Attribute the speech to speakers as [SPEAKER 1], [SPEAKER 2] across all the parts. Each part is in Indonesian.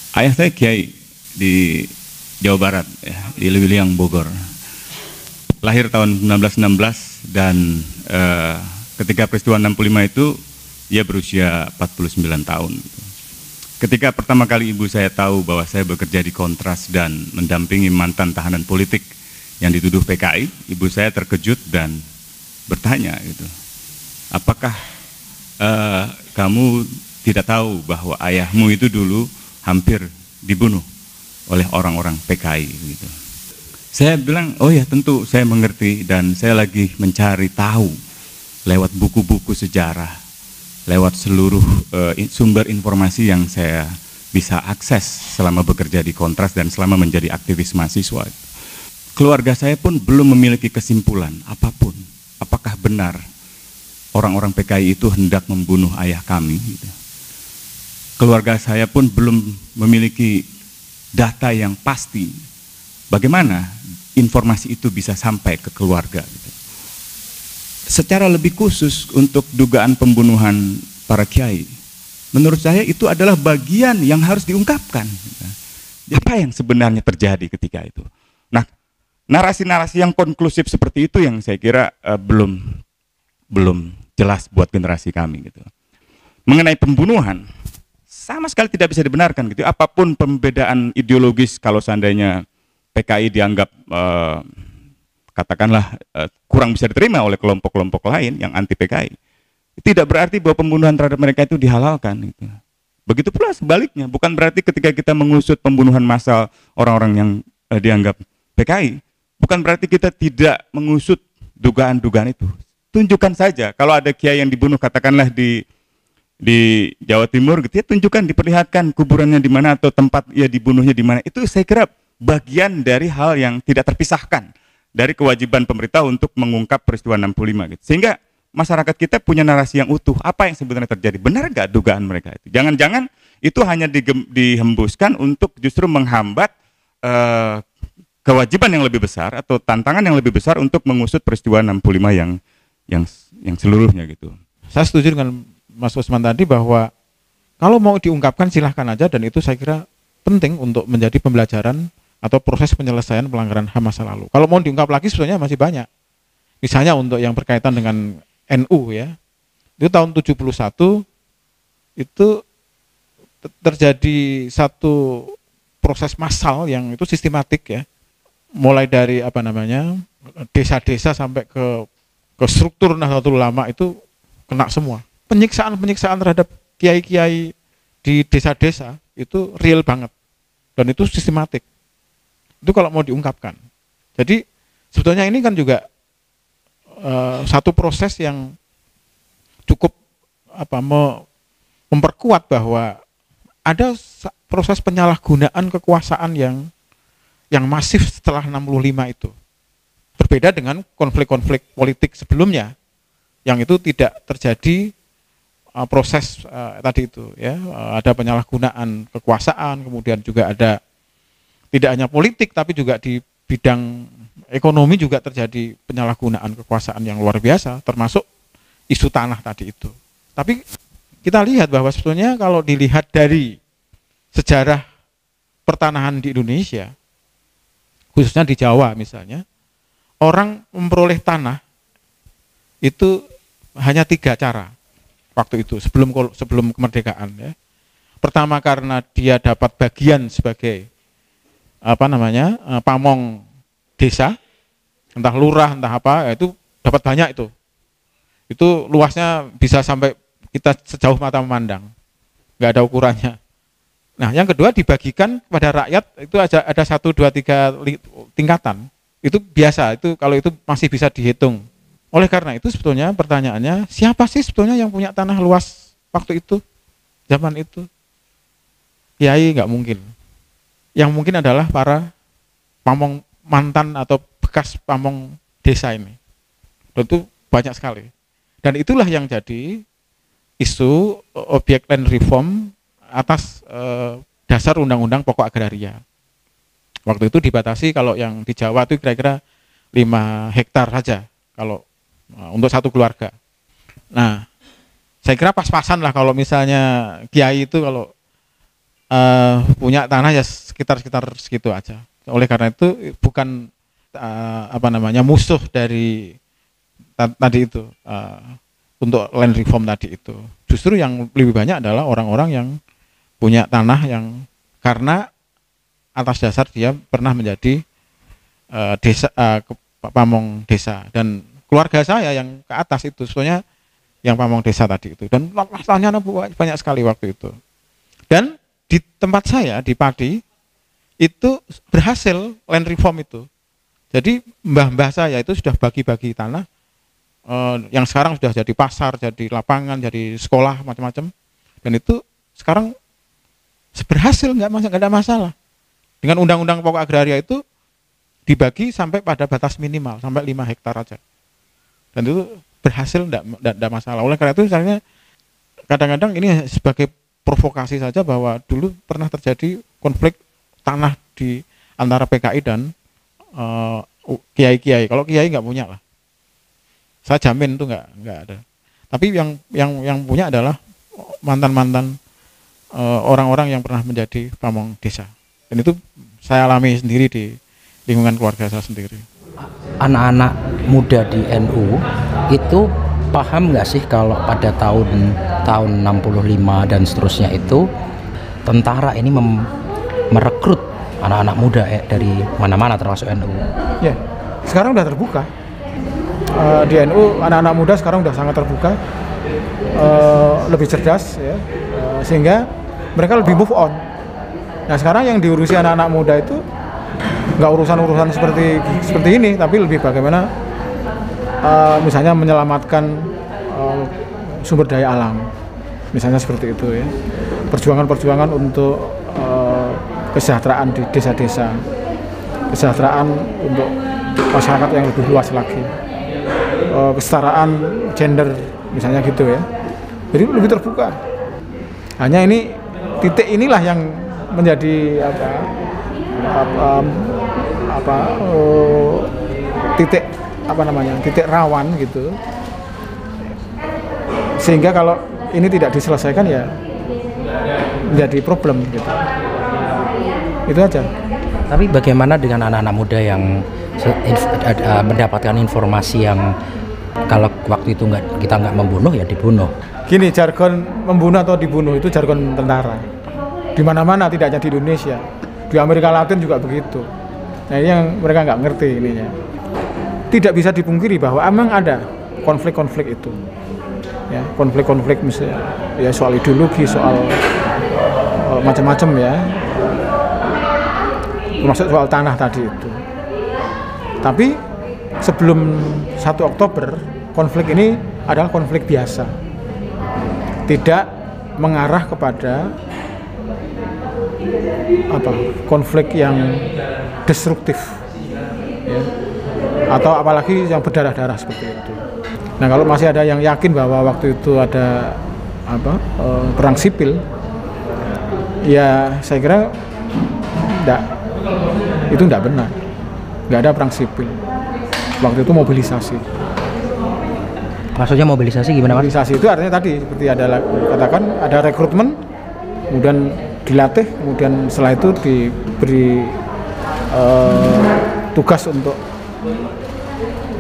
[SPEAKER 1] Ayah saya kiai di Jawa Barat, ya, di Lewiliang, Bogor. Lahir tahun 1916 dan ketika peristiwa 65 itu dia berusia 49 tahun. Ketika pertama kali ibu saya tahu bahwa saya bekerja di Kontras dan mendampingi mantan tahanan politik yang dituduh PKI, ibu saya terkejut dan bertanya gitu, apakah kamu tidak tahu bahwa ayahmu itu dulu hampir dibunuh oleh orang-orang PKI gitu. Saya bilang, oh ya tentu saya mengerti dan saya lagi mencari tahu lewat buku-buku sejarah, lewat seluruh sumber informasi yang saya bisa akses selama bekerja di Kontras dan selama menjadi aktivis mahasiswa. Keluarga saya pun belum memiliki kesimpulan apapun, apakah benar orang-orang PKI itu hendak membunuh ayah kami gitu. Keluarga saya pun belum memiliki data yang pasti bagaimana informasi itu bisa sampai ke keluarga gitu. Secara lebih khusus untuk dugaan pembunuhan para kiai, menurut saya itu adalah bagian yang harus diungkapkan. Apa yang sebenarnya terjadi ketika itu? Nah, narasi-narasi yang konklusif seperti itu yang saya kira belum jelas buat generasi kami gitu. Mengenai pembunuhan, sama sekali tidak bisa dibenarkan gitu. Apapun pembedaan ideologis, kalau seandainya PKI dianggap katakanlah kurang bisa diterima oleh kelompok-kelompok lain yang anti PKI, tidak berarti bahwa pembunuhan terhadap mereka itu dihalalkan gitu. Begitu pula sebaliknya, bukan berarti ketika kita mengusut pembunuhan massal orang-orang yang dianggap PKI, bukan berarti kita tidak mengusut dugaan-dugaan itu. Tunjukkan saja kalau ada kiai yang dibunuh katakanlah di Jawa Timur gitu ya, tunjukkan, diperlihatkan kuburannya di mana atau tempat ya dibunuhnya di mana. Itu saya kira bagian dari hal yang tidak terpisahkan dari kewajiban pemerintah untuk mengungkap peristiwa 65 gitu. Sehingga masyarakat kita punya narasi yang utuh, apa yang sebenarnya terjadi, benar gak dugaan mereka itu. Jangan-jangan itu hanya dihembuskan untuk justru menghambat kewajiban yang lebih besar atau tantangan yang lebih besar untuk mengusut peristiwa 65 yang seluruhnya gitu.
[SPEAKER 2] Saya setuju dengan Mas Usman tadi bahwa kalau mau diungkapkan silahkan aja, dan itu saya kira penting untuk menjadi pembelajaran atau proses penyelesaian pelanggaran HAM masa lalu. Kalau mau diungkap lagi sebenarnya masih banyak. Misalnya untuk yang berkaitan dengan NU ya, itu tahun 71 itu terjadi satu proses massal yang itu sistematik ya, mulai dari desa-desa sampai ke struktur Nahdlatul Ulama itu kena semua. Penyiksaan terhadap kiai-kiai di desa-desa itu real banget dan itu sistematik. Itu kalau mau diungkapkan. Jadi sebetulnya ini kan juga satu proses yang cukup memperkuat bahwa ada proses penyalahgunaan kekuasaan yang masif setelah 65 itu. Berbeda dengan konflik-konflik politik sebelumnya yang itu tidak terjadi proses tadi itu ya, ada penyalahgunaan kekuasaan, kemudian juga ada tidak hanya politik tapi juga di bidang ekonomi juga terjadi penyalahgunaan kekuasaan yang luar biasa, termasuk isu tanah tadi itu. Tapi kita lihat bahwa sebetulnya kalau dilihat dari sejarah pertanahan di Indonesia, khususnya di Jawa misalnya, orang memperoleh tanah itu hanya 3 cara waktu itu sebelum kemerdekaan ya. Pertama karena dia dapat bagian sebagai pamong desa, entah lurah entah apa, itu dapat banyak itu luasnya bisa sampai kita sejauh mata memandang, nggak ada ukurannya. Nah yang kedua dibagikan kepada rakyat, itu ada 1, 2, 3 tingkatan, itu biasa, itu kalau itu masih bisa dihitung. Oleh karena itu sebetulnya pertanyaannya, siapa sih sebetulnya yang punya tanah luas waktu itu, zaman itu? Kiai nggak mungkin. Yang mungkin adalah para pamong mantan atau bekas pamong desa ini. Dan itu banyak sekali. Dan itulah yang jadi isu objek land reform atas dasar undang-undang pokok agraria. Waktu itu dibatasi kalau yang di Jawa itu kira-kira 5 hektar saja kalau untuk satu keluarga. Nah, saya kira pas-pasan lah kalau misalnya kiai itu kalau punya tanah ya sekitar segitu aja. Oleh karena itu bukan musuh dari tadi itu untuk land reform tadi itu. Justru yang lebih banyak adalah orang-orang yang punya tanah yang karena atas dasar dia pernah menjadi pamong desa, dan keluarga saya yang ke atas itu sebenarnya yang pamong desa tadi itu, dan masalahnya banyak sekali waktu itu. Dan di tempat saya di Padi itu berhasil land reform itu. Jadi mbah-mbah saya itu sudah bagi-bagi tanah yang sekarang sudah jadi pasar, jadi lapangan, jadi sekolah, macam-macam. Dan itu sekarang berhasil, nggak ada masalah. Dengan undang-undang pokok agraria itu dibagi sampai pada batas minimal, sampai 5 hektar aja. Dan itu berhasil, nggak masalah. Oleh karena itu misalnya kadang-kadang ini sebagai provokasi saja bahwa dulu pernah terjadi konflik tanah di antara PKI dan kiai-kiai. Kalau kiai nggak punya lah, saya jamin itu nggak ada. Tapi yang punya adalah mantan orang-orang yang pernah menjadi pamong desa. Dan itu saya alami sendiri di lingkungan keluarga saya sendiri.
[SPEAKER 3] Anak-anak muda di NU itu paham nggak sih kalau pada tahun 65 dan seterusnya itu tentara ini merekrut anak-anak muda dari mana-mana termasuk NU?
[SPEAKER 4] Ya, sekarang udah terbuka. Di NU anak-anak muda sekarang udah sangat terbuka, lebih cerdas ya, sehingga mereka lebih move on. Nah sekarang yang diurusi anak-anak muda itu nggak urusan-urusan seperti ini, tapi lebih bagaimana misalnya menyelamatkan sumber daya alam, misalnya seperti itu ya. Perjuangan-perjuangan untuk kesejahteraan di desa-desa, kesejahteraan untuk masyarakat yang lebih luas lagi, kesetaraan gender misalnya gitu ya. Jadi lebih terbuka. Hanya ini titik inilah yang menjadi titik rawan gitu. Sehingga kalau ini tidak diselesaikan ya menjadi problem gitu. Itu aja.
[SPEAKER 3] Tapi bagaimana dengan anak-anak muda yang mendapatkan informasi yang kalau waktu itu kita nggak membunuh ya dibunuh?
[SPEAKER 4] Gini, jargon membunuh atau dibunuh itu jargon tentara. Di mana-mana, tidak hanya di Indonesia. Di Amerika Latin juga begitu. Nah ini yang mereka nggak ngerti ininya. Tidak bisa dipungkiri bahwa memang ada konflik-konflik itu. Ya, konflik-konflik misalnya ya soal ideologi, soal macam-macam ya. Termasuk soal tanah tadi itu. Tapi sebelum 1 Oktober, konflik ini adalah konflik biasa. Tidak mengarah kepada konflik yang destruktif ya. Atau apalagi yang berdarah-darah seperti itu. Nah, kalau masih ada yang yakin bahwa waktu itu ada perang sipil, ya saya kira itu enggak benar. Enggak ada perang sipil. Waktu itu mobilisasi.
[SPEAKER 3] Maksudnya mobilisasi gimana, Mas?
[SPEAKER 4] Mobilisasi itu artinya tadi seperti katakan ada rekrutmen, kemudian dilatih, kemudian setelah itu diberi tugas untuk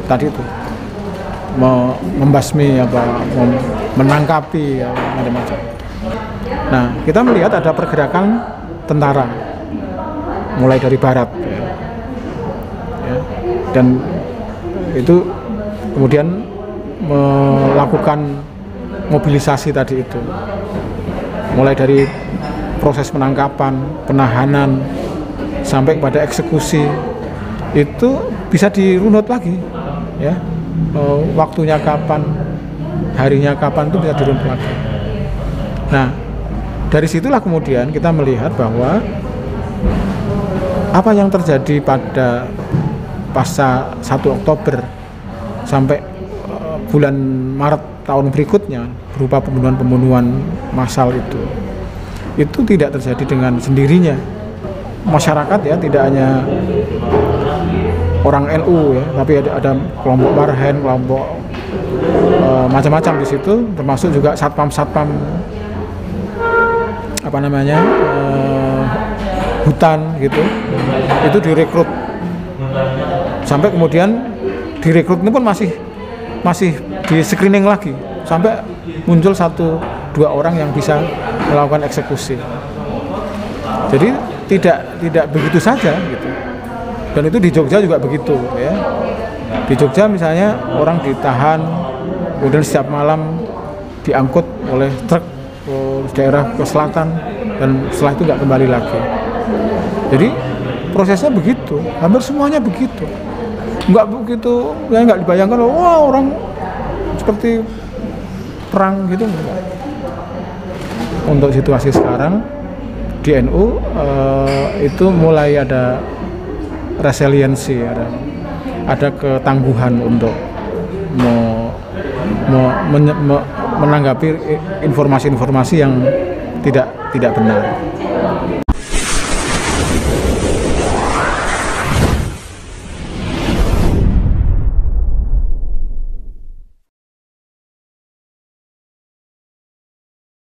[SPEAKER 4] tadi itu membasmi menangkapi macam-macam. Nah, kita melihat ada pergerakan tentara mulai dari barat ya. Dan itu kemudian melakukan mobilisasi tadi itu, mulai dari proses penangkapan, penahanan, sampai pada eksekusi. Itu bisa dirunut lagi ya, waktunya kapan, harinya kapan itu bisa dirunut lagi. Nah, dari situlah kemudian kita melihat bahwa apa yang terjadi pada pasca 1 Oktober sampai bulan Maret tahun berikutnya berupa pembunuhan-pembunuhan massal itu tidak terjadi dengan sendirinya. Masyarakat ya, tidak hanya orang NU ya, tapi ada kelompok Marhen, kelompok macam-macam di situ, termasuk juga satpam hutan gitu, itu direkrut. Sampai kemudian direkrut ini pun masih di screening lagi sampai muncul 1-2 orang yang bisa melakukan eksekusi. Jadi tidak begitu saja gitu. Dan itu di Jogja juga begitu ya. Di Jogja misalnya orang ditahan, kemudian setiap malam diangkut oleh truk ke daerah ke selatan dan setelah itu nggak kembali lagi. Jadi prosesnya begitu, hampir semuanya begitu. Nggak begitu, ya nggak dibayangkan, wah orang seperti perang gitu. Untuk situasi sekarang di NU itu mulai ada resiliensi, ada ketangguhan untuk menanggapi informasi-informasi yang tidak benar.